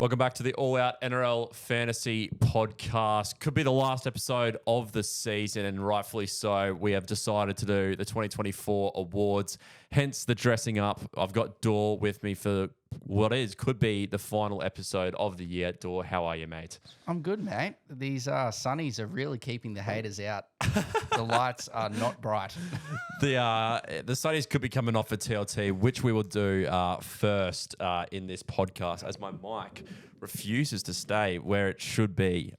Welcome back to the All Out NRL Fantasy Podcast. Could be the last episode of the season, and rightfully so. We have decided to do the 2024 awards, hence the dressing up. I've got Dor with me for could be the final episode of the year. Dor, how are you, mate? I'm good, mate. These sunnies are really keeping the haters out. The lights are not bright. The Sunnies could be coming off for TLT, which we will do first in this podcast, as my mic refuses to stay where it should be.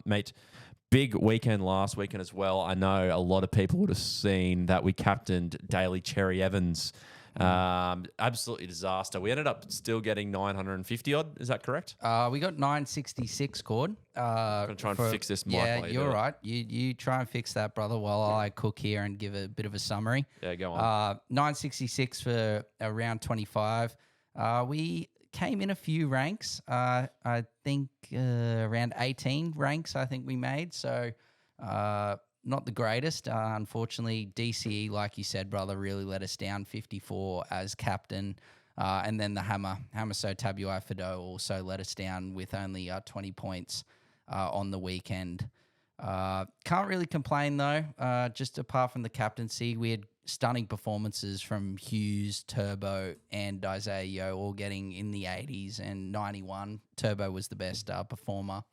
Mate, big weekend last weekend as well. I know a lot of people would have seen that we captained Daly Cherry Evans. Absolutely disaster. We ended up still getting 950 odd. Is that correct? We got 966, Cord. I'm going to try and fix this mic. Yeah, you're right. You try and fix that, brother, while I cook here and give a bit of a summary. Yeah, go on. 966 for around 25. We came in a few ranks. I think around 18 ranks I think we made. So not the greatest. Unfortunately, DCE, like you said, brother, really let us down, 54 as captain. And then the Hammer So Tabuai Fido also let us down with only 20 points on the weekend. Can't really complain, though. Just apart from the captaincy, we had stunning performances from Hughes, Turbo, and Isaiah Yeo, all getting in the 80s and 91. Turbo was the best performer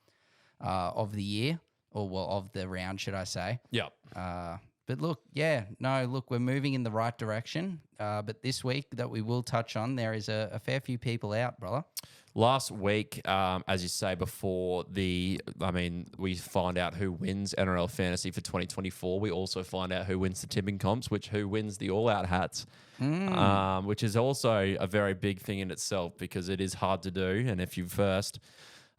of the year. Of the round, should I say. Yep. But look, we're moving in the right direction. But this week that we will touch on, there is a fair few people out, brother. Last week, as you say, we find out who wins NRL Fantasy for 2024. We also find out who wins the tipping comps, who wins the all-out hats, which is also a very big thing in itself because it is hard to do. And if you first...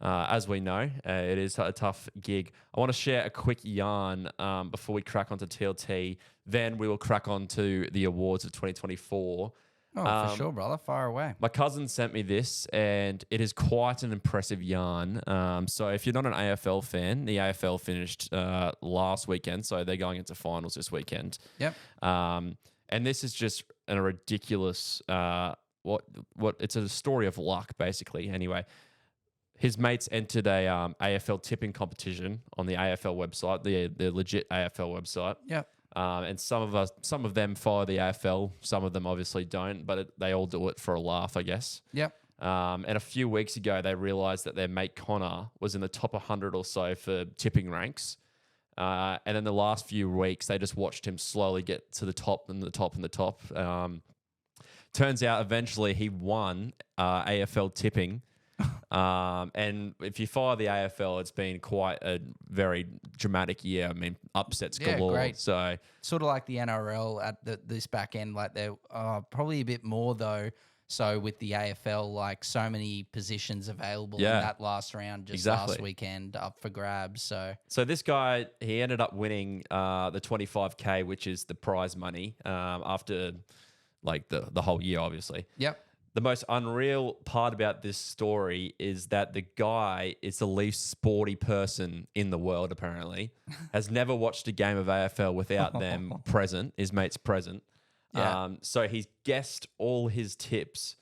as we know, it is a tough gig. I want to share a quick yarn before we crack onto TLT. Then we will crack onto the awards of 2024. Oh, for sure, brother. Fire away. My cousin sent me this, and it is quite an impressive yarn. So if you're not an AFL fan, the AFL finished last weekend, so they're going into finals this weekend. Yep. And this is just a ridiculous... it's a story of luck, basically. Anyway... His mates entered a AFL tipping competition on the AFL website, the legit AFL website. Yep. And some of them follow the AFL, some of them obviously don't, but they all do it for a laugh, I guess. Yep. And a few weeks ago, they realised that their mate Connor was in the top 100 or so for tipping ranks. And in the last few weeks, they just watched him slowly get to the top and the top and the top. Turns out eventually he won AFL tipping. And if you follow the AFL, it's been quite a very dramatic year. I mean, upsets galore. Great. So sort of like the NRL at this back end, like they're probably a bit more though. So with the AFL, like so many positions available in that last round, last weekend up for grabs. So this guy, he ended up winning the 25K, which is the prize money after like the whole year, obviously. Yep. The most unreal part about this story is that the guy is the least sporty person in the world, apparently. Has never watched a game of AFL without them present, his mates present. Yeah. So he's guessed all his tips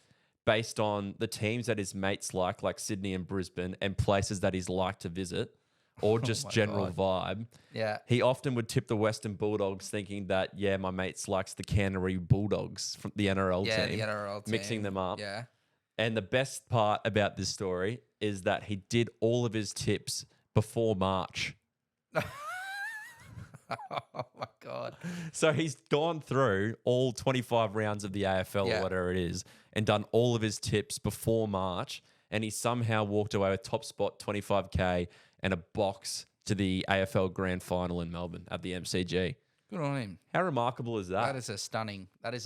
based on the teams that his mates like Sydney and Brisbane, and places that he's liked to visit, or just general vibe. Yeah. He often would tip the Western Bulldogs thinking that, my mates likes the Canterbury Bulldogs from the NRL team. Yeah, the NRL team. Mixing them up. Yeah. And the best part about this story is that he did all of his tips before March. Oh, my God. So he's gone through all 25 rounds of the AFL or whatever it is and done all of his tips before March, and he somehow walked away with top spot 25K and a box to the AFL Grand Final in Melbourne at the MCG. Good on him. How remarkable is that? That is a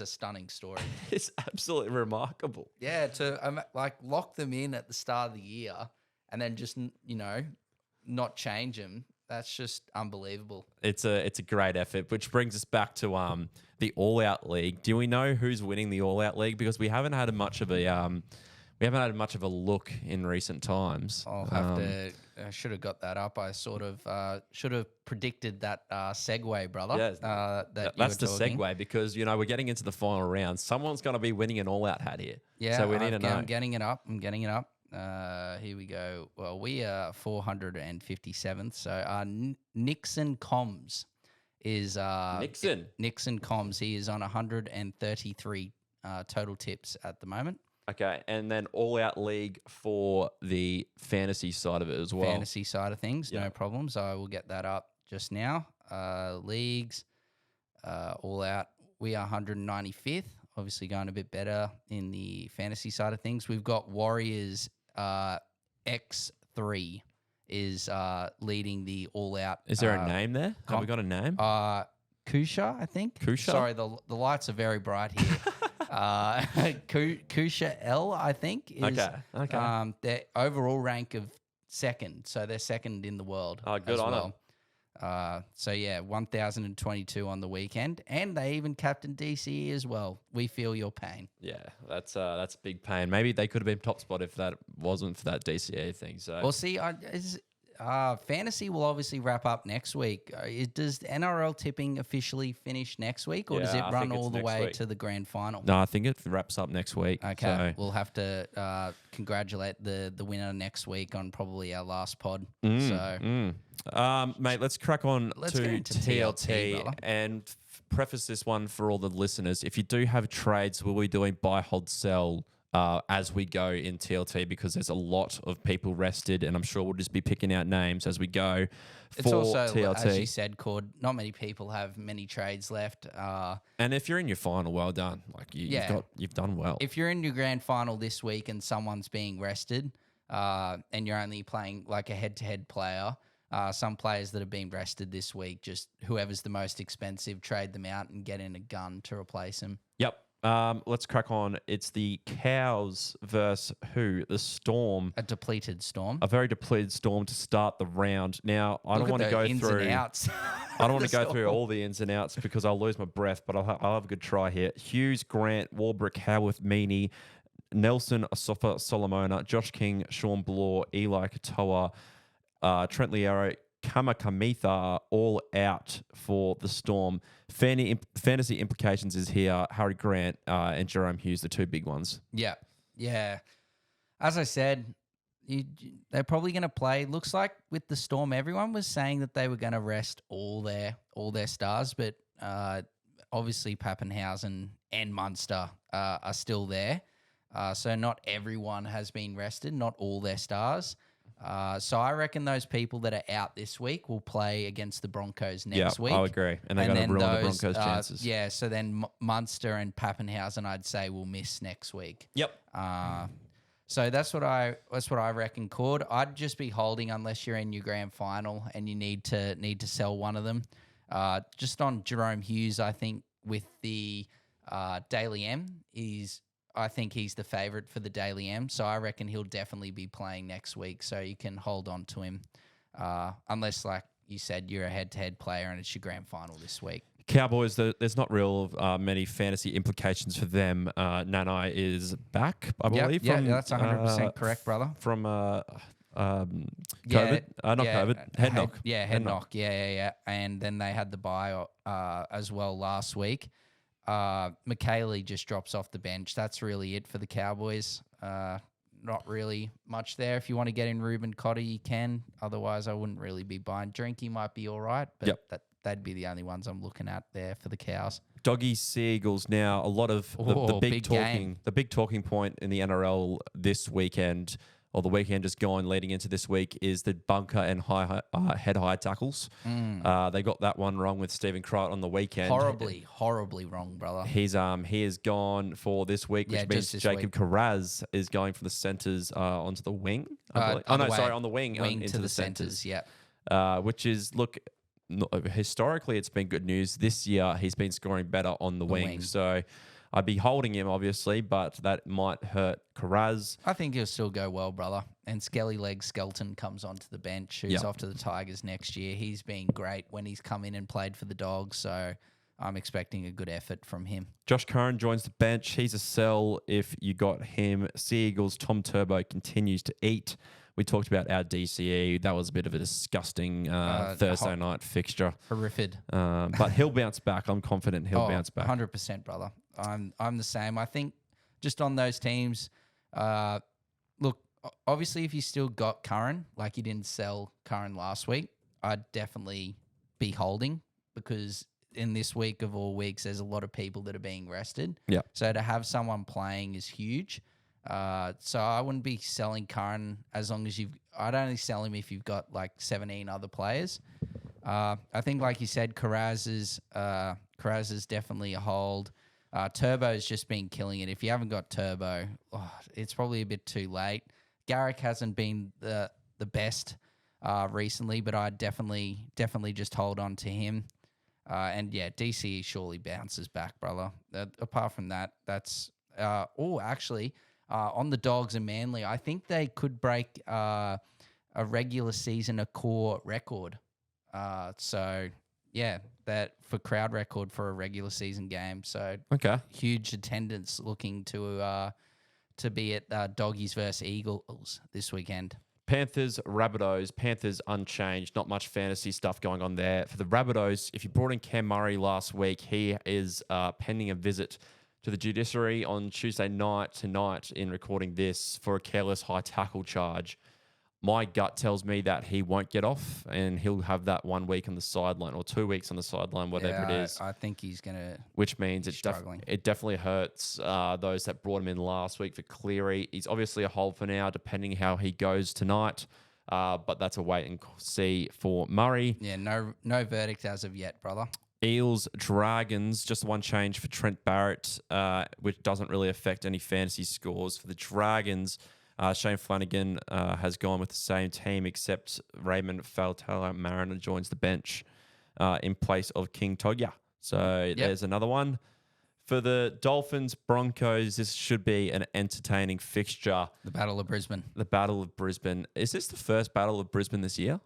stunning story. It's absolutely remarkable. Yeah, to lock them in at the start of the year and then just not change them. That's just unbelievable. It's a great effort, which brings us back to the All Out League. Do we know who's winning the All Out League? Because we haven't had much of a look in recent times. I'll have to. I should have got that up. I sort of should have predicted that segue, brother. Yeah, that's the segue, because we're getting into the final round. Someone's going to be winning an all-out hat here. Yeah, so we need to know. I'm getting it up. Here we go. Well, we are 457th. So Nixon Comms is Nixon Comms. He is on 133 total tips at the moment. Okay, and then All Out League for the fantasy side of it as well. Fantasy side of things, no problems. I will get that up just now. Leagues, All Out. We are 195th. Obviously going a bit better in the fantasy side of things. We've got Warriors X3 is leading the All Out. Is there a name there? Have we got a name? Kusha, I think. Kusha? Sorry, the lights are very bright here. Kusha L, I think. Is, okay. Their overall rank of second. So they're second in the world. Oh, good on them. So yeah, 1,022 on the weekend, and they even captained DCE as well. We feel your pain. Yeah, that's a big pain. Maybe they could have been top spot if that wasn't for that DCE thing. So well, see, fantasy will obviously wrap up next week. Does NRL tipping officially finish next week, or does it run all the way to the grand final? No, I think it wraps up next week. Okay, so we'll have to congratulate the winner next week on probably our last pod. Mate, let's crack on Let's to get into TLT and preface this one for all the listeners. If you do have trades, we'll be doing buy, hold, sell as we go in TLT because there's a lot of people rested, and I'm sure we'll just be picking out names as we go for it's also, TLT. as you said, Cord, not many people have many trades left. And if you're in your final, well done. Like you've done well. If you're in your grand final this week and someone's being rested, and you're only playing like a head-to-head player, some players that have been rested this week, just whoever's the most expensive, trade them out and get in a gun to replace them. Yep. Let's crack on. It's the Cows versus who? The Storm. A depleted Storm. A very depleted Storm to start the round. Now, I don't want to go through. I don't want to go through all the ins and outs because I'll lose my breath, but I'll have a good try here. Hughes, Grant, Warbrick, Howarth, Meaney, Nelson, Asofa, Solomona, Josh King, Sean Bloor, Eli Katoa, Trent Liero, Kamakamitha are all out for the Storm. Fantasy implications is here. Harry Grant and Jerome Hughes, the two big ones. Yeah. As I said, they're probably going to play. Looks like with the Storm, everyone was saying that they were going to rest all their stars, but obviously Pappenhausen and Munster are still there. So not everyone has been rested, not all their stars. So I reckon those people that are out this week will play against the Broncos next week. I agree. And they're going to ruin the Broncos' chances. Yeah, so then Munster and Pappenhausen, I'd say, will miss next week. Yep. So that's what I reckon, Cord. I'd just be holding unless you're in your grand final and you need to sell one of them. Just on Jerome Hughes, I think with the Daily M, I think he's the favourite for the Daily M, so I reckon he'll definitely be playing next week, so you can hold on to him unless, like you said, you're a head-to-head player and it's your grand final this week. Cowboys, there's not real many fantasy implications for them. Nanai is back, I believe. Yeah, that's 100% correct, brother. From COVID? Not COVID. Head knock. Yeah, head knock. Yeah. And then they had the bye as well last week. McKaylee just drops off the bench. That's really it for the Cowboys. Not really much there. If you want to get in Ruben Cotter, you can. Otherwise, I wouldn't really be buying. Drinky might be all right, but that'd be the only ones I'm looking at there for the Cows. Doggies, Seagulls. Now, a lot of the big talking point in the NRL this weekend, or the weekend just gone leading into this week, is the bunker and head-high tackles. They got that one wrong with Stephen Crichton on the weekend. Horribly wrong, brother. He is gone for this week, which means Jacob Carraz is going from the centres onto the wing. On the wing into the centres. Yeah. Which is, historically it's been good news. This year he's been scoring better on the wing. So I'd be holding him, obviously, but that might hurt Carraz. I think he'll still go well, brother. And Skelly Leg Skelton comes onto the bench, who's off to the Tigers next year. He's been great when he's come in and played for the Dogs, so I'm expecting a good effort from him. Josh Curran joins the bench. He's a sell if you got him. Seagulls, Tom Turbo continues to eat. We talked about our DCE. That was a bit of a disgusting Thursday night fixture. Horrific. But he'll bounce back. I'm confident he'll bounce back. 100%, brother. I'm the same. I think just on those teams, look, obviously, if you still got Curran, like you didn't sell Curran last week, I'd definitely be holding because in this week of all weeks, there's a lot of people that are being rested. Yeah. So to have someone playing is huge. So I wouldn't be selling Curran as long as I'd only sell him if you've got like 17 other players. I think, like you said, Carraz is definitely a hold. Turbo's just been killing it. If you haven't got Turbo, it's probably a bit too late. Garrick hasn't been the best recently, but I'd definitely just hold on to him. And yeah, DCE surely bounces back, brother. Apart from that, that's actually on the Dogs and Manly, I think they could break a regular season a core record. So yeah, that for crowd record for a regular season game. So Okay. huge attendance looking to be at Doggies versus Eagles this weekend. Panthers, Rabbitohs. Panthers unchanged. Not much fantasy stuff going on there. For the Rabbitohs, if you brought in Cam Murray last week, he is pending a visit to the judiciary on Tuesday night tonight in recording this for a careless high tackle charge. My gut tells me that he won't get off and he'll have that 1 week on the sideline or 2 weeks on the sideline, whatever it is. I think he's going to. Which means it definitely hurts those that brought him in last week for Cleary. He's obviously a hold for now, depending how he goes tonight. But that's a wait and see for Murray. Yeah, no verdict as of yet, brother. Eels, Dragons, just one change for Trent Barrett, which doesn't really affect any fantasy scores. For the Dragons, Shane Flanagan has gone with the same team, except Raymond Fautala-Mariner joins the bench in place of King Togya. So there's another one. For the Dolphins, Broncos, this should be an entertaining fixture. The Battle of Brisbane. The Battle of Brisbane. Is this the first Battle of Brisbane this year?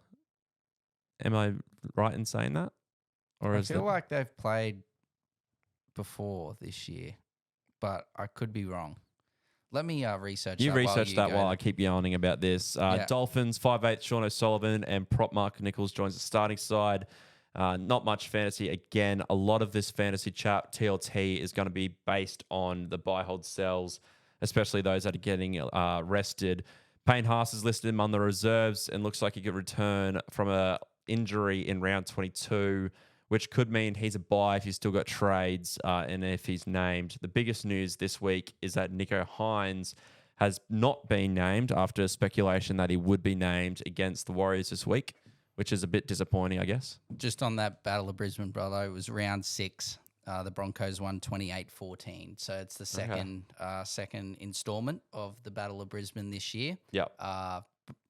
Am I right in saying that? Or I feel like they've played before this year, but I could be wrong. Let me research You that. research that while I keep yarning about this. Dolphins, 5'8", Sean O'Sullivan, and prop Mark Nichols joins the starting side. Not much fantasy. Again, a lot of this fantasy chat, TLT, is going to be based on the buy, hold, sells, especially those that are getting rested. Payne Haas is listed among the reserves and looks like he could return from a injury in round 22, which could mean he's a buy if he's still got trades and if he's named. The biggest news this week is that Nico Hines has not been named after speculation that he would be named against the Warriors this week, which is a bit disappointing, I guess. Just on that Battle of Brisbane, brother, it was round 6. The Broncos won 28-14. So it's the second installment of the Battle of Brisbane this year. Yep.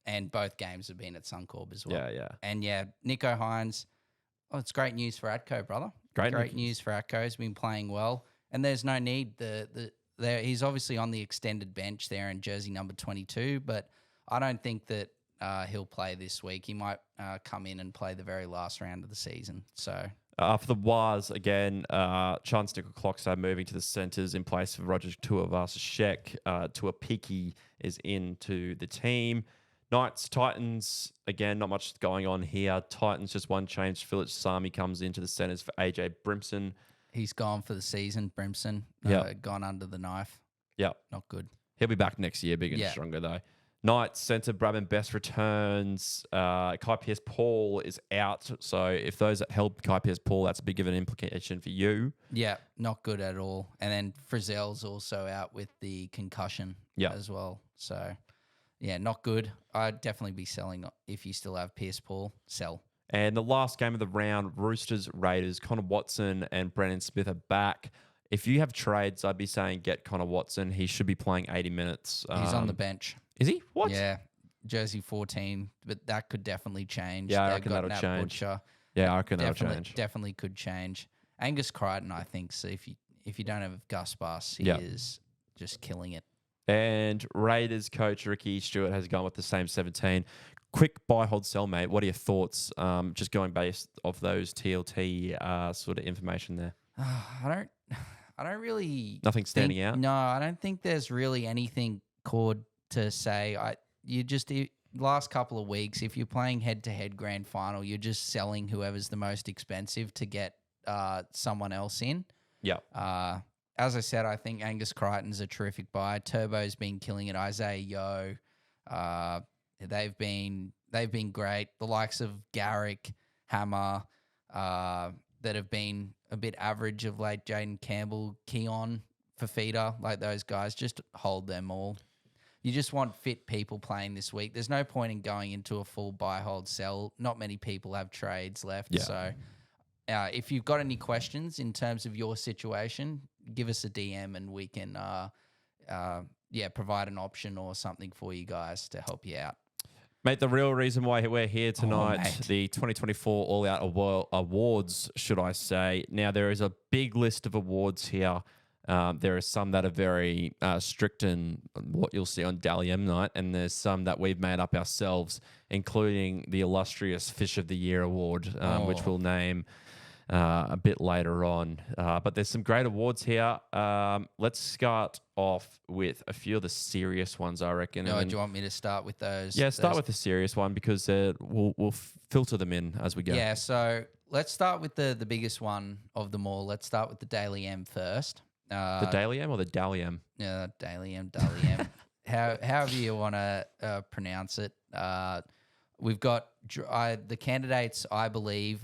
And both games have been at Suncorp as well. Yeah. And Nico Hines. Oh, it's great news for Atco, brother. Great news for Atco. He's been playing well, and there's no need. He's obviously on the extended bench there in jersey number 22, but I don't think that he'll play this week. He might come in and play the very last round of the season. So for the Waz, again, Chance Nickel-Clockstad moving to the centres in place of Roger Tuivasa-Sheck. Tuapiki is into the team. Knights, Titans, again, not much going on here. Titans, just one change. Philip Sami comes into the centres for AJ Brimson. He's gone for the season, Brimson. Gone under the knife. Yeah. Not good. He'll be back next year, big and stronger, though. Knights, centre, Brabham Best returns. Kai Pearce-Paul is out. So if those that held Kai Pearce-Paul, that's a big of an implication for you. Yeah, not good at all. And then Frizzell's also out with the concussion as well. So... yeah, not good. I'd definitely be selling if you still have Pearce-Paul. Sell. And the last game of the round, Roosters, Raiders, Connor Watson and Brennan Smith are back. If you have trades, I'd be saying get Connor Watson. He should be playing 80 minutes. He's on the bench. Is he? What? Yeah, jersey 14, but that could definitely change. Yeah, I reckon that'll change. Yeah, I reckon that'll change. Definitely could change. Angus Crichton, I think, so if you don't have Gus Bus, he is just killing it. And Raiders coach Ricky Stewart has gone with the same 17. Quick buy, hold, sell, mate. What are your thoughts? Just going based off those TLT sort of information there. I don't really. Nothing standing out. No, I don't think there's really anything called to say. Last couple of weeks, if you're playing head-to-head grand final, you're just selling whoever's the most expensive to get someone else in. Yeah. As I said, I think Angus Crichton's a terrific buy. Turbo's been killing it. Isaiah Yeo, They've been great. The likes of Garrick, Hammer, that have been a bit average of late. Jaden Campbell, Keon, Fafita, like those guys, just hold them all. You just want fit people playing this week. There's no point in going into a full buy, hold, sell. Not many people have trades left. Yeah. So if you've got any questions in terms of your situation, give us a DM and we can provide an option or something for you guys to help you out. Mate, the real reason why we're here tonight, mate. the 2024 All Out Awards, should I say. Now, there is a big list of awards here. There are some that are very strict in what you'll see on Dally M night, and there's some that we've made up ourselves, including the illustrious Fish of the Year award, which we'll name a bit later on. But there's some great awards here. Let's start off with a few of the serious ones, I reckon. Do you want me to start with those? Yeah, start with the serious one because we'll filter them in as we go. Yeah, so let's start with the biggest one of them all. Let's start with the Daily M first. The Daily M or the Dally M? Yeah, Daily M, Daily M. However you want to pronounce it. We've got the candidates, I believe,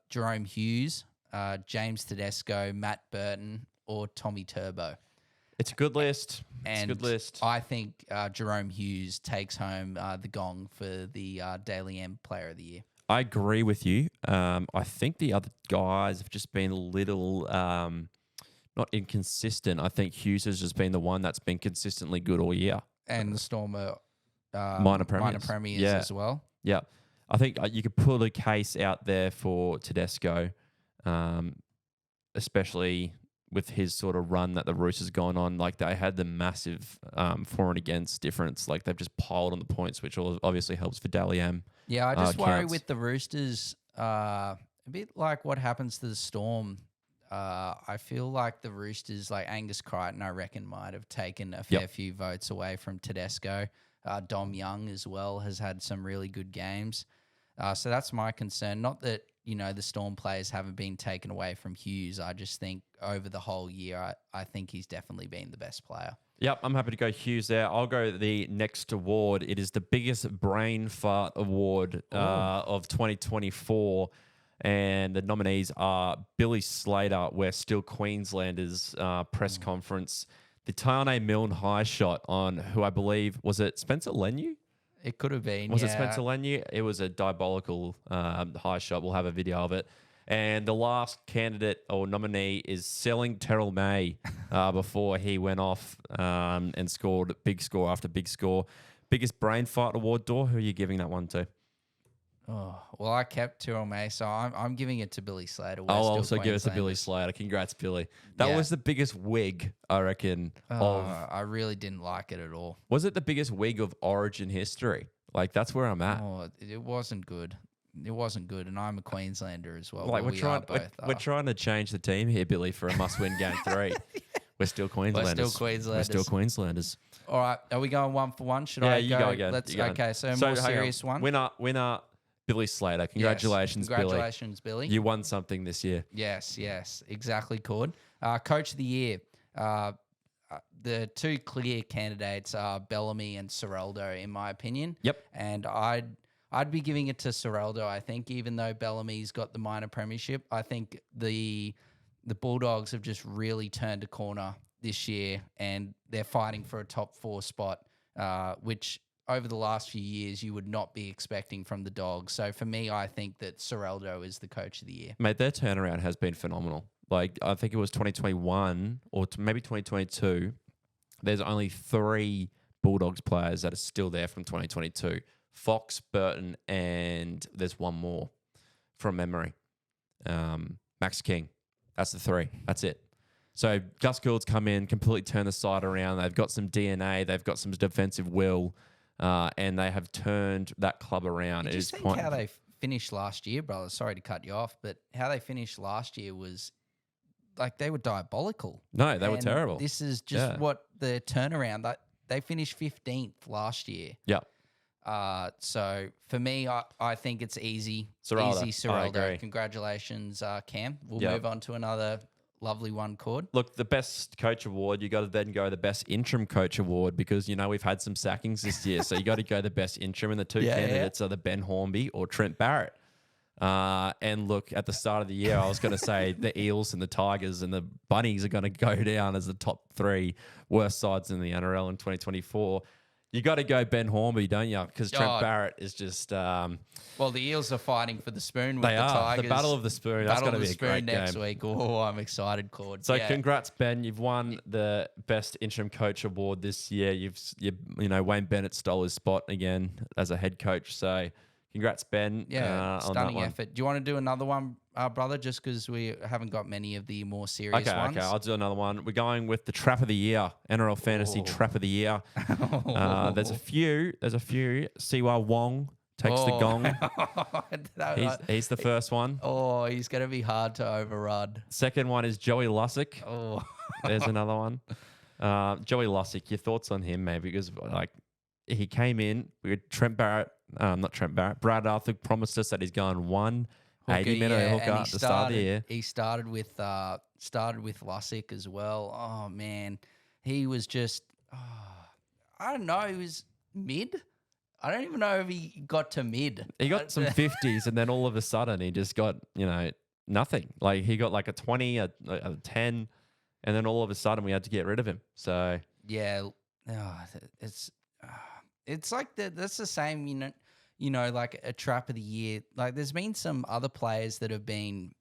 Jerome Hughes, James Tedesco, Matt Burton, or Tommy Turbo. It's a good list. It's a good list. I think Jerome Hughes takes home the gong for the Daily M Player of the Year. I agree with you. I think the other guys have just been a little not inconsistent. I think Hughes has just been the one that's been consistently good all year. And the Stormer minor premiers as well. Yeah. I think you could put a case out there for Tedesco, especially with his sort of run that the Roosters gone on. Like they had the massive for and against difference. Like they've just piled on the points, which obviously helps for Dally M. Yeah, I just worry with the Roosters, a bit like what happens to the Storm. I feel like the Roosters, like Angus Crichton, I reckon might have taken a fair few votes away from Tedesco. Dom Young as well has had some really good games. So that's my concern. Not that, the Storm players haven't been taken away from Hughes. I just think over the whole year, I think he's definitely been the best player. Yep, I'm happy to go Hughes there. I'll go the next award. It is the biggest brain fart award of 2024. And the nominees are Billy Slater, We're Still Queenslanders press conference, the Taane Milne high shot on who I believe, was it Spencer Leniu? It could have been. Was it Spencer Leniu? It was a diabolical high shot. We'll have a video of it. And the last candidate or nominee is selling Terrell May before he went off and scored big score after big score. Biggest brain fart award, Dor. Who are you giving that one to? Oh, well, I kept Terrell May, so I'm giving it to Billy Slater. I'll also give it to Billy Slater. Congrats, Billy. That was the biggest wig, I reckon. I really didn't like it at all. Was it the biggest wig of Origin history? Like, that's where I'm at. Oh, it wasn't good. It wasn't good, and I'm a Queenslander as well. Like we're trying to change the team here, Billy, for a must-win game 3. We're still Queenslanders. We're still Queenslanders. All right, are we going one for one? Should I go? You go again. Okay, so a more serious one. Winner. Billy Slater. Congratulations, Billy. Congratulations, Billy. You won something this year. Yes, exactly, Cord. Coach of the Year. The two clear candidates are Bellamy and Ciraldo, in my opinion. Yep. And I'd be giving it to Ciraldo, I think, even though Bellamy's got the minor premiership. I think the Bulldogs have just really turned a corner this year, and they're fighting for a top 4 spot, which over the last few years you would not be expecting from the Dogs. So for me, I think that Ciraldo is the Coach of the Year. Mate, their turnaround has been phenomenal. Like, I think it was 2021 or maybe 2022. There's only 3 Bulldogs players that are still there from 2022. Fox, Burton, and there's one more from memory. Max King. That's the 3. That's it. So Gus Gould's come in, completely turned the side around. They've got some DNA. They've got some defensive will. And they have turned that club around. Did you think how they finished last year, brother? Sorry to cut you off, but how they finished last year was like they were diabolical. No, they were terrible. This is just what the turnaround. They finished 15th last year. Yeah. So for me, I think it's easy. Ciraldo. Easy Ciraldo. Congratulations, Cam. We'll move on to another lovely one, Cord. Look, the best coach award, you got to then go the best interim coach award because, we've had some sackings this year. So you got to go the best interim. And the two candidates are the Ben Hornby or Trent Barrett. And look, at the start of the year, I was going to say the Eels and the Tigers and the Bunnies are going to go down as the top 3 worst sides in the NRL in 2024. You got to go Ben Hornby, don't you? Because Trent Barrett is just... well, the Eels are fighting for the spoon with they the are. Tigers. The Battle of the Spoon. That's going to be a great next game. week. Oh, I'm excited, Cord. So congrats, Ben. You've won the best interim coach award this year. Wayne Bennett stole his spot again as a head coach. So congrats, Ben. Yeah, stunning on that effort. Do you want to do another one, brother? Just because we haven't got many of the more serious ones. Okay, I'll do another one. We're going with the Trap of the Year, NRL Fantasy Trap of the Year. There's a few. Siwa Wong takes the gong. He's the first one. Oh, he's going to be hard to overrun. Second one is Joey Lussick. Oh, there's another one. Joey Lussick, your thoughts on him, maybe? Because he came in, we had Brad Arthur promised us that he's going 80-minute hooker at the start of the year. He started with Lussick as well. Oh man, he was just I don't know. He was mid. I don't even know if he got to mid. He got some 50s, and then all of a sudden he just got nothing. Like he got like a 20, a 10, and then all of a sudden we had to get rid of him. So yeah, it's like that's the same. Like a Trap of the Year. Like there's been some other players that have been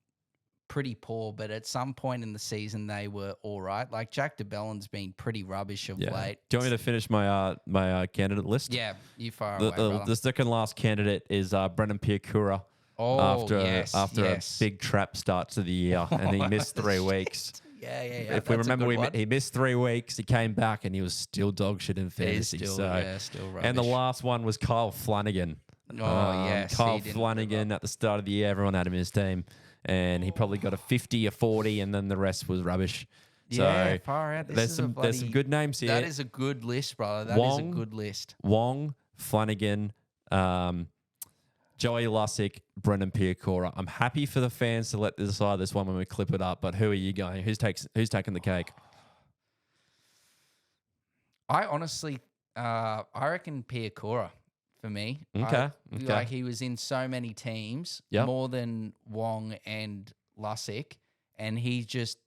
pretty poor, but at some point in the season they were all right. Like Jack DeBellin's been pretty rubbish of late. Do you want me to finish my candidate list? Yeah, you fire away, brother. The second last candidate is Brendan Piakura. After a big trap start to the year, and he missed 3 weeks. Yeah. If we remember, he missed 3 weeks. He came back and he was still dog shit in fantasy. Still rubbish. And the last one was Kyle Flanagan. Kyle Flanagan at the start of the year, everyone had him in his team, and he probably got a 50, a 40, and then the rest was rubbish. Yeah, far out. There's some good names here. That is a good list, brother. That is a good list. Wong, Flanagan, Joey Lussick, Brendan Piakura. I'm happy for the fans to decide this one when we clip it up, but who are you going? Who's taking the cake? I honestly, I reckon Piakura for me. Okay. Like he was in so many teams, more than Wong and Lussick, and he just,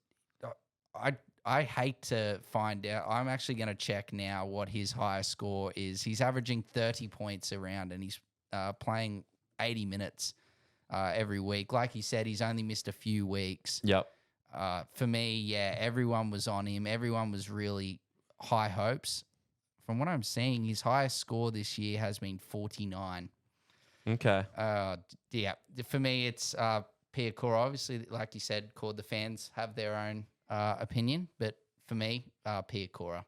I hate to find out. I'm actually going to check now what his highest score is. He's averaging 30 points around, and he's playing 80 minutes every week. Like he said, he's only missed a few weeks. Yep. For me, everyone was on him. Everyone was really high hopes. From what I'm seeing, his highest score this year has been 49. Okay. For me, it's Piakura. Obviously, like you said, the fans have their own opinion, but for me, Piakura.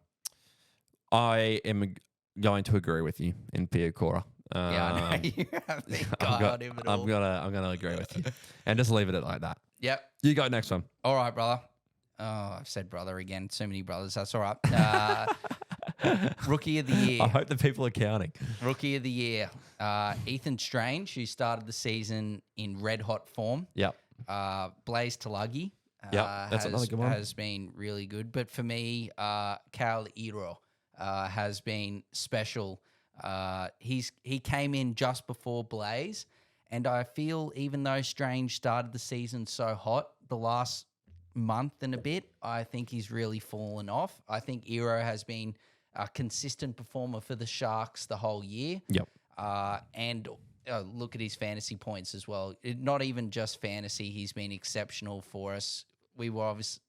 I am going to agree with you in Piakura. I know you haven't got him at all. I'm gonna agree with you, and just leave it like that. Yep. You go next one. All right, brother. Oh, I've said brother again. So many brothers. That's all right. Rookie of the year. I hope the people are counting. Rookie of the year. Ethan Strange, who started the season in red hot form. Yep. Blaze Tulagi. That's another good one. Has been really good. But for me, Cal Iro has been special. He came in just before Blaze, and I feel even though Strange started the season so hot, the last month and a bit, I think he's really fallen off. I think Iro has been a consistent performer for the Sharks the whole year. Yep. And look at his fantasy points as well. Not even just fantasy, he's been exceptional for us. We were obviously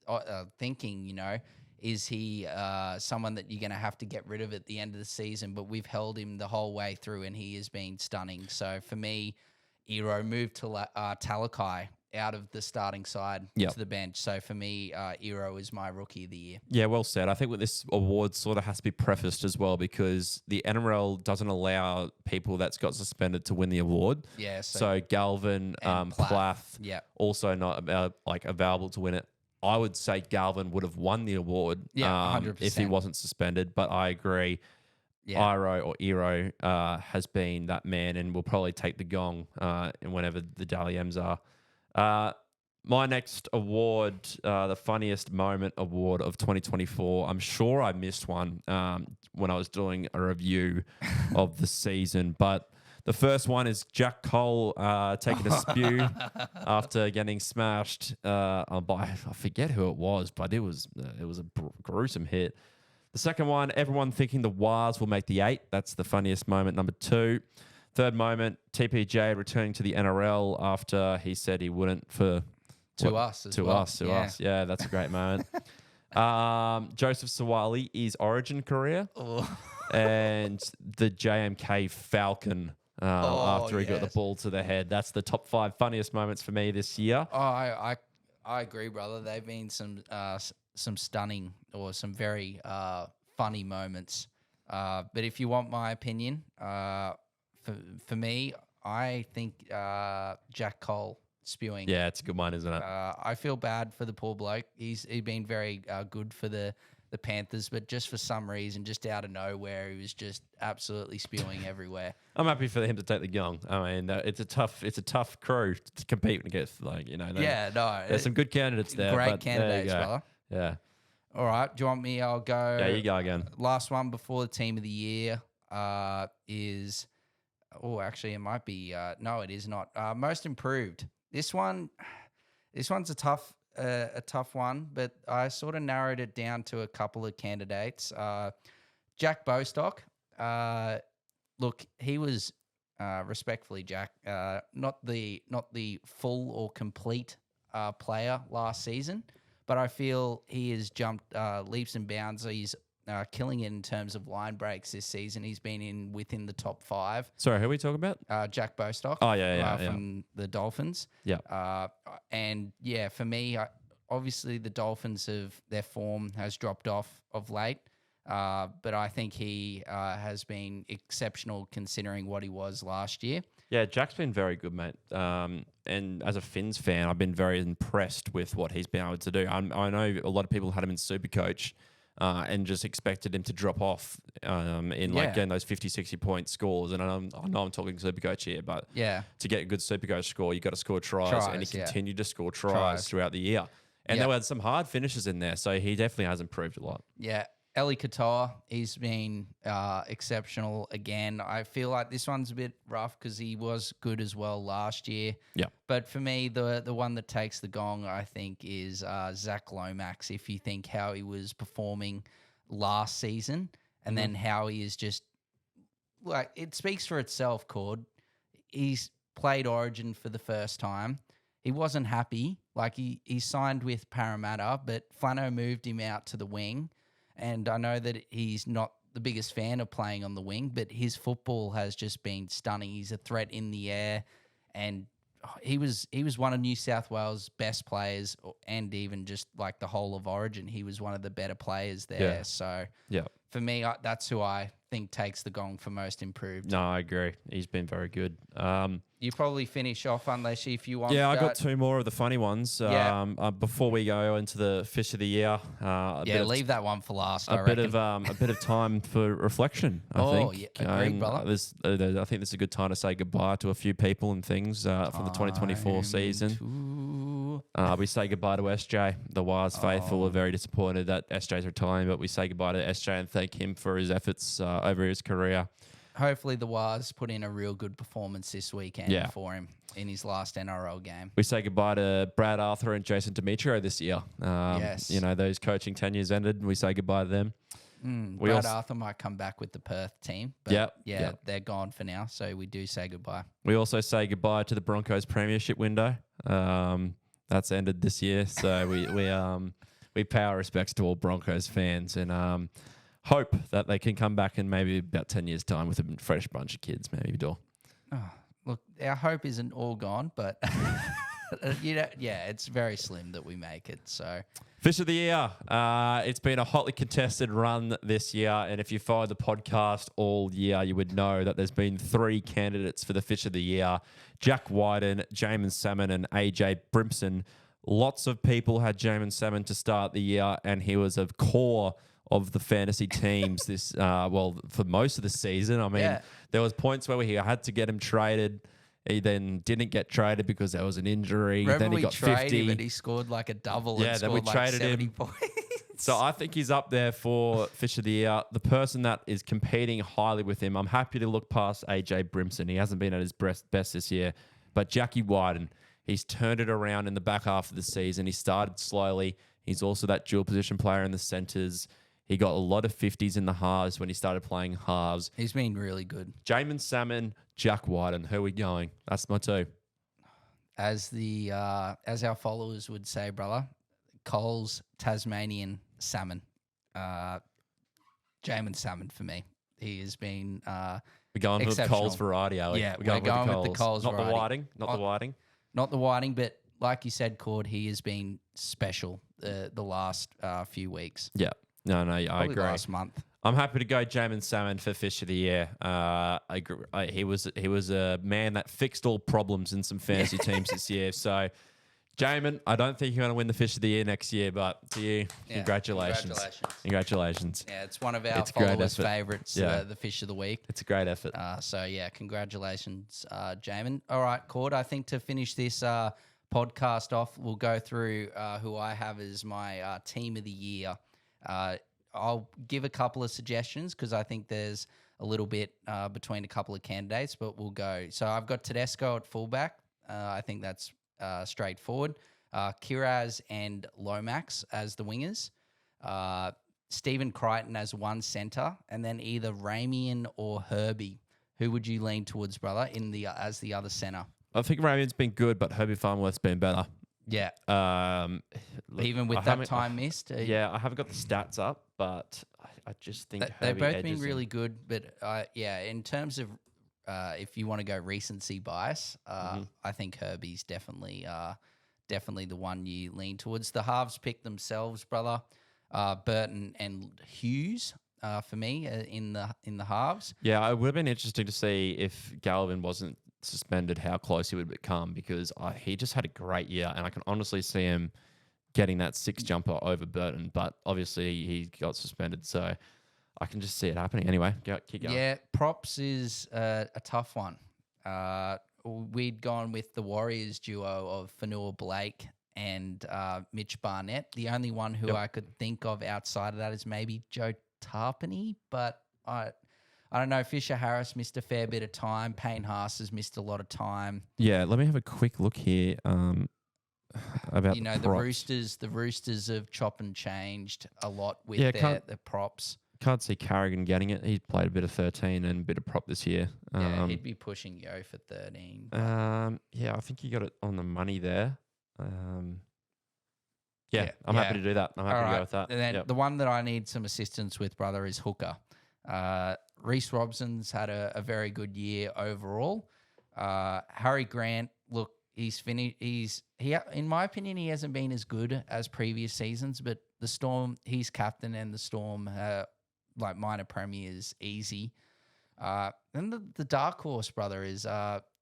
thinking, is he someone that you're going to have to get rid of at the end of the season? But we've held him the whole way through, and he has been stunning. So for me, Iro moved to Talakai out of the starting side to the bench. So for me, Iro is my rookie of the year. Yeah, well said. I think with this award sort of has to be prefaced as well because the NRL doesn't allow people that's got suspended to win the award. Yeah. So Galvin, Plath, also not available to win it. I would say Galvin would have won the award 100%. if he wasn't suspended, but I agree. Yeah. Iro has been that man and will probably take the gong whenever the Dally M's are. My next award, the funniest moment award of 2024. I'm sure I missed one when I was doing a review of the season, but the first one is Jack Cole taking a spew after getting smashed by, I forget who it was, but it was a gruesome hit. The second one, everyone thinking the Wars will make the 8. That's the funniest moment, number 2. Third moment, TPJ returning to the NRL after he said he wouldn't for... To us. Yeah, that's a great moment. Joseph Sawali, his origin career. Oh. And the JMK Falcon after he got the yes. ball to the head. That's the top 5 funniest moments for me this year. Oh, I agree, brother. They've been some stunning or some very funny moments. But if you want my opinion, for me, I think Jack Cole spewing. Yeah, it's a good one, isn't it? I feel bad for the poor bloke. He's been very good for the Panthers, but just for some reason, just out of nowhere, he was just absolutely spewing everywhere. I'm happy for him to take the gong. I mean, it's a tough crew to compete against. There's some good candidates there. Great candidates, brother. Yeah. All right. Do you want me? I'll go. Yeah, you go again. Last one before the team of the year is. Oh, actually, it might be. No, it is not. Most improved. This one's a tough one, but I sort of narrowed it down to a couple of candidates. Jack Bostock. Look, he was respectfully, Jack, not the full or complete player last season, but I feel he has jumped leaps and bounds. He's killing it in terms of line breaks this season. He's been within the top 5. Sorry, who are we talking about? Jack Bostock. Oh, yeah. From the Dolphins. Yeah. And yeah, for me, obviously the Dolphins their form has dropped off of late. But I think he has been exceptional considering what he was last year. Yeah, Jack's been very good, mate. And as a Finns fan, I've been very impressed with what he's been able to do. I know a lot of people had him in Supercoach and just expected him to drop off getting those 50, 60-point scores. And I know I'm talking Supercoach here, but to get a good Supercoach score, you got to score tries and he continued to score tries throughout the year. And there were some hard finishes in there, so he definitely has improved a lot. Yeah. Eli Katoa, he's been exceptional again. I feel like this one's a bit rough because he was good as well last year. Yeah. But for me, the one that takes the gong, I think, is Zach Lomax. If you think how he was performing last season and then how he is just like, it speaks for itself, Cord. He's played Origin for the first time. He wasn't happy. Like he signed with Parramatta, but Flano moved him out to the wing. And I know that he's not the biggest fan of playing on the wing, but his football has just been stunning. He's a threat in the air, and he was one of New South Wales' best players, and even just like the whole of Origin, he was one of the better players there. Yeah. So for me, that's who I think takes the gong for most improved. No, I agree. He's been very good. You probably finish off unless if you want. Yeah, I got 2 more of the funny ones. Before we go into the fish of the year, leave that one for last. A bit of time for reflection. I think. Yeah, agreed, brother. I think this is a good time to say goodbye to a few people and things for the 2024 season. We say goodbye to SJ. The Wires faithful are very disappointed that SJ's retiring, but we say goodbye to SJ and thank him for his efforts over his career. Hopefully the Wars put in a real good performance this weekend for him in his last NRL game. We say goodbye to Brad Arthur and Jason Demetrio this year. Yes. Those coaching tenures ended and we say goodbye to them. Brad Arthur might come back with the Perth team. But they're gone for now, so we do say goodbye. We also say goodbye to the Broncos premiership window. That's ended this year, so we pay our respects to all Broncos fans and hope that they can come back in maybe about 10 years' time with a fresh bunch of kids, maybe, Dor. Oh, look, our hope isn't all gone, but it's very slim that we make it. So, Fish of the year. It's been a hotly contested run this year, and if you followed the podcast all year, you would know that there's been 3 candidates for the Fish of the year: Jack Wyden, Jamin Salmon, and AJ Brimson. Lots of people had Jamin Salmon to start the year, and he was a core of the fantasy teams this for most of the season. I mean, there was points where we had to get him traded. He then didn't get traded because there was an injury. Remember then he we got traded 50. him and he scored like a double Yeah, and then we scored like traded 70 him. points. So I think he's up there for Fish of the Year. The person that is competing highly with him, I'm happy to look past AJ Brimson. He hasn't been at his best this year. But Jackie Wyden, he's turned it around in the back half of the season. He started slowly. He's also that dual position player in the centres. He got a lot of 50s in the halves when he started playing halves. He's been really good. Jamin Salmon, Jack Wyden. Who are we going? That's my two. As our followers would say, brother, Cole's Tasmanian salmon. Jamin Salmon for me. He has been We're going for the exceptional. Coles variety, Alec. Yeah, we're we're going with with the Coles Not variety. the whiting. Not the whiting. not the whiting, but like you said, Cord, he has been special the last few weeks. Yeah. No, I Probably agree. last month. I'm happy to go Jamin Salmon for Fish of the Year. I agree. He was a man that fixed all problems in some fantasy teams this year. So, Jamin, I don't think you're going to win the Fish of the Year next year, but to you, congratulations. Congratulations. Yeah, it's one of our It's a great followers' effort. favourites, Yeah. the Fish of the Week. It's a great effort. So, yeah, congratulations, Jamin. All right, Cord, I think to finish this podcast off, we'll go through who I have as my team of the year. I'll give a couple of suggestions because I think there's a little bit between a couple of candidates, but we'll go. So I've got Tedesco at fullback. I think that's straightforward. Kiraz and Lomax as the wingers. Stephen Crichton as one centre, and then either Ramian or Herbie. Who would you lean towards, brother, as the other centre? I think Ramian's been good, but Herbie Farmworth's been better. Yeah. Look, Even with that time missed. Yeah, I haven't got the stats up, but I just think They've Herbie both edges been him. really good, but in terms of if you want to go recency bias, I think Herbie's definitely the one you lean towards. The halves pick themselves, brother. Burton and Hughes for me in the halves. Yeah, it would have been interesting to see if Galvin wasn't suspended, how close he would become, because he just had a great year, and I can honestly see him getting that 6 jumper over Burton, but obviously he got suspended, so I can just see it happening. Anyway, keep going. Yeah, props is a tough one. We'd gone with the Warriors duo of Fanua Blake and Mitch Barnett. The only one who I could think of outside of that is maybe Joe Tarpany, but I don't know. Fisher Harris missed a fair bit of time. Payne Haas has missed a lot of time. Yeah, let me have a quick look here about the Roosters have chop and changed a lot with their props. Can't see Carrigan getting it. He's played a bit of 13 and a bit of prop this year. He'd be pushing Yo for 13. Yeah, I think you got it on the money there. I'm happy to do that. I'm happy to go with that. And then the one that I need some assistance with, brother, is hooker. Reece Robson's had a very good year overall. Harry Grant, look, he's finished. In my opinion, he hasn't been as good as previous seasons. But the Storm, he's captain, and the Storm, like minor premiers, easy. Then the dark horse, brother, is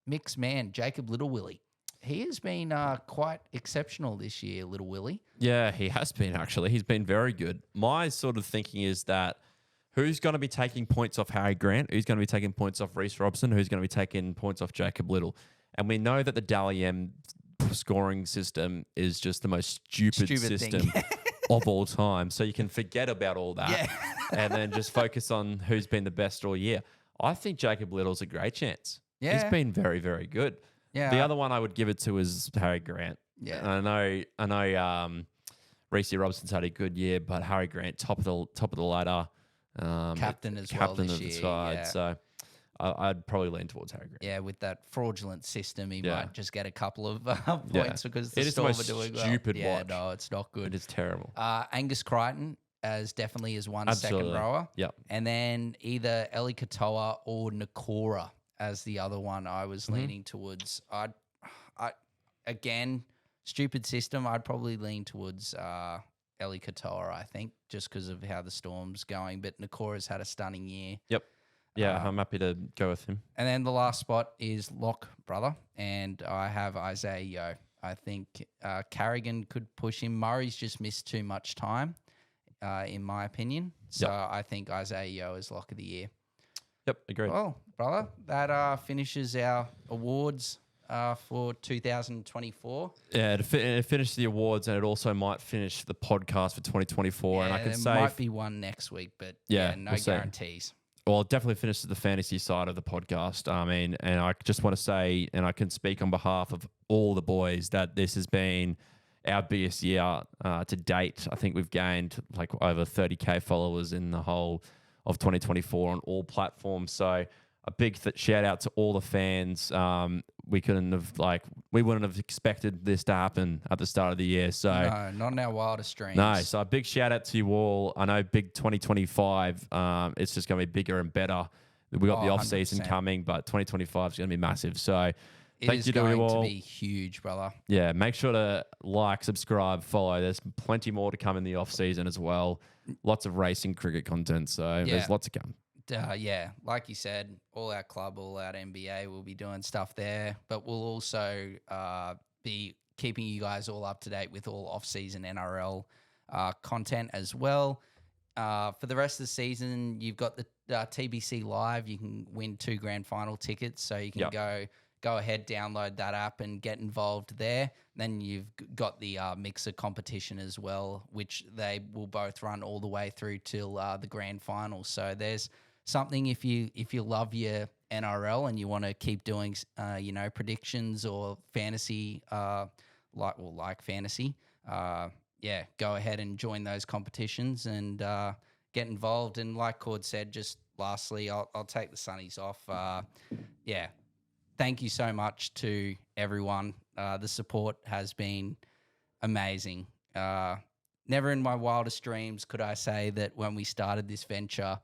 mixed man Jacob Little Willie. He has been quite exceptional this year, Little Willie. Yeah, he has been actually. He's been very good. My sort of thinking is that who's going to be taking points off Harry Grant? Who's going to be taking points off Reece Robson? Who's going to be taking points off Jacob Little? And we know that the Dally M scoring system is just the most stupid system of all time. So you can forget about all that and then just focus on who's been the best all year. I think Jacob Little's a great chance. Yeah. He's been very, very good. Yeah. The other one I would give it to is Harry Grant. Yeah. And I know Reece Robson's had a good year, but Harry Grant, top of the ladder. Captain as well captain this of the year, side. yeah. So I'd probably lean towards Harry Grant. Yeah, with that fraudulent system, he Yeah. might just get a couple of points because the It is the Storm most are doing well. stupid Yeah, watch. no, it's not good. It is terrible. Angus Crichton as definitely as one Absolutely. second rower. Yep. And then either Eli Katoa or Nakora as the other one I was leaning towards. I again, stupid system. I'd probably lean towards Eli Katoa, I think, just because of how the Storm's going. But Nakora's had a stunning year. Yep. Yeah, I'm happy to go with him. And then the last spot is lock, brother. And I have Isaiah Yeo. I think Carrigan could push him. Murray's just missed too much time, in my opinion. So I think Isaiah Yeo is lock of the year. Yep, agreed. Well, brother, that finishes our awards for 2024. Yeah, it finished the awards, and it also might finish the podcast for 2024. And I can there say, might be one next week, but no we'll see. guarantees. Well, it definitely finishes the fantasy side of the podcast. I mean, and I just want to say, and I can speak on behalf of all the boys, that this has been our biggest year to date. I think we've gained like over 30K followers in the whole of 2024 on all platforms. So a big shout out to all the fans. We wouldn't have expected this to happen at the start of the year. So No, not in our wildest dreams. no, so a big shout out to you all. I know big 2025, it's just going to be bigger and better. We got the off season 100%. coming, but 2025 is going to be massive. So It is going to be huge, brother. yeah, make sure to like, subscribe, follow. There's plenty more to come in the off season as well. Lots of racing cricket content, so there's lots to come. Yeah, like you said, all our club, all our NBA will be doing stuff there, but we'll also be keeping you guys all up to date with all off-season NRL content as well. For the rest of the season, you've got the TBC Live. You can win 2 grand final tickets, so you can go ahead, download that app and get involved there. Then you've got the mixer competition as well, which they will both run all the way through till the grand final. So there's something if you love your NRL and you want to keep doing predictions or fantasy like fantasy, go ahead and join those competitions and get involved. And like Cord said, just lastly, I'll take the sunnies off. Thank you so much to everyone. The support has been amazing. Never in my wildest dreams could I say that when we started this venture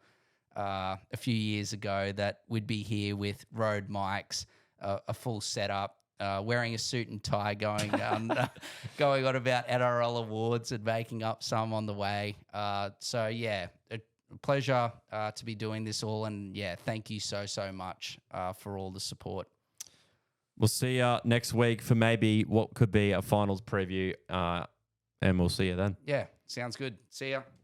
a few years ago that we'd be here with Rode mics, a full setup, wearing a suit and tie, going on about NRL awards and making up some on the way. A pleasure to be doing this all. And thank you so much for all the support. We'll see you next week for maybe what could be a finals preview, and we'll see you then. Yeah, sounds good. See ya.